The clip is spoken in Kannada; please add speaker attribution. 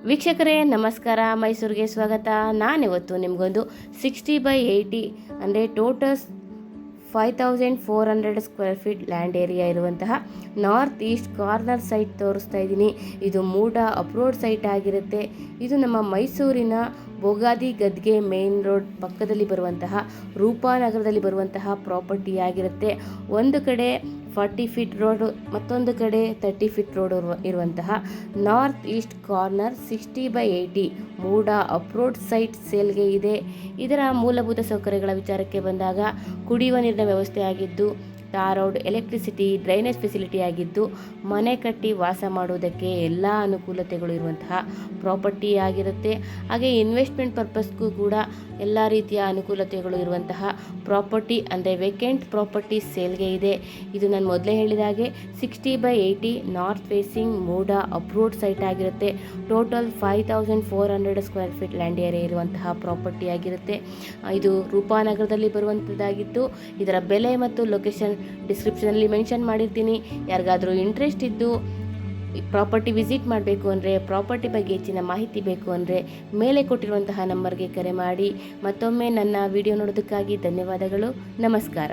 Speaker 1: ವೀಕ್ಷಕರೇ ನಮಸ್ಕಾರ, ಮೈಸೂರಿಗೆ ಸ್ವಾಗತ. ನಾನಿವತ್ತು ನಿಮಗೊಂದು 60/80 ಅಂದರೆ total 5400 square feet land area ಇರುವಂತಹ ನಾರ್ತ್ ಈಸ್ಟ್ ಕಾರ್ನರ್ ಸೈಟ್ ತೋರಿಸ್ತಾ ಇದ್ದೀನಿ. ಇದು ಮೂಡ ಅಪ್ರೋಡ್ ಸೈಟ್ ಆಗಿರುತ್ತೆ. ಇದು ನಮ್ಮ ಮೈಸೂರಿನ ಬೋಗಾದಿ ಗದ್ಗೆ ಮೇನ್ ರೋಡ್ ಪಕ್ಕದಲ್ಲಿ ಬರುವಂತಹ ರೂಪಾನಗರದಲ್ಲಿ ಬರುವಂತಹ ಪ್ರಾಪರ್ಟಿ ಆಗಿರುತ್ತೆ. ಒಂದು ಕಡೆ 40 ಫೀಟ್ ರೋಡ್, ಮತ್ತೊಂದು ಕಡೆ 30 ಫೀಟ್ ರೋಡ್ ಇರುವಂತಹ ನಾರ್ತ್ ಈಸ್ಟ್ ಕಾರ್ನರ್ 60/80 ಮೂಡ ಅಪ್ರೋಡ್ ಸೈಟ್ ಸೇಲ್ಗೆ ಇದೆ. ಇದರ ಮೂಲಭೂತ ಸೌಕರ್ಯಗಳ ವಿಚಾರಕ್ಕೆ ಬಂದಾಗ ಕುಡಿಯುವ ನೀರಿನ ವ್ಯವಸ್ಥೆ ಆಗಿದ್ದು, tar road, electricity, drainage facility ಆಗಿದ್ದು, ಮನೆ ಕಟ್ಟಿ ವಾಸ ಮಾಡುವುದಕ್ಕೆ ಎಲ್ಲ ಅನುಕೂಲತೆಗಳು ಇರುವಂತಹ ಪ್ರಾಪರ್ಟಿ ಆಗಿರುತ್ತೆ. ಹಾಗೆ ಇನ್ವೆಸ್ಟ್ಮೆಂಟ್ ಪರ್ಪಸ್ಗೂ ಕೂಡ ಎಲ್ಲ ರೀತಿಯ ಅನುಕೂಲತೆಗಳು ಇರುವಂತಹ ಪ್ರಾಪರ್ಟಿ ಅಂದರೆ ವೇಕೆಂಟ್ ಪ್ರಾಪರ್ಟಿ ಸೇಲ್ಗೆ ಇದೆ. ಇದು ನಾನು ಮೊದಲೇ ಹೇಳಿದ ಹಾಗೆ 60/80 ನಾರ್ತ್ ಫೇಸಿಂಗ್ ಮೂಡ ಅಪ್ರೋಡ್ ಸೈಟ್ ಆಗಿರುತ್ತೆ. Total 5400 square feet land area ಇರುವಂತಹ ಪ್ರಾಪರ್ಟಿ ಆಗಿರುತ್ತೆ. ಇದು ರೂಪಾನಗರದಲ್ಲಿ ಬರುವಂಥದ್ದಾಗಿದ್ದು, ಇದರ ಬೆಲೆ ಮತ್ತು ಲೊಕೇಶನ್ ಡಿಸ್ಕ್ರಿಪ್ಷನಲ್ಲಿ ಮೆನ್ಷನ್ ಮಾಡಿರ್ತೀನಿ. ಯಾರಿಗಾದರೂ ಇಂಟ್ರೆಸ್ಟ್ ಇದ್ದು ಪ್ರಾಪರ್ಟಿ ವಿಸಿಟ್ ಮಾಡಬೇಕು ಅಂದರೆ, ಪ್ರಾಪರ್ಟಿ ಬಗ್ಗೆ ಹೆಚ್ಚಿನ ಮಾಹಿತಿ ಬೇಕು ಅಂದರೆ ಮೇಲೆ ಕೊಟ್ಟಿರುವಂತಹ ನಂಬರ್ಗೆ ಕರೆ ಮಾಡಿ. ಮತ್ತೊಮ್ಮೆ ನನ್ನ ವಿಡಿಯೋ ನೋಡೋದಕ್ಕಾಗಿ ಧನ್ಯವಾದಗಳು. ನಮಸ್ಕಾರ.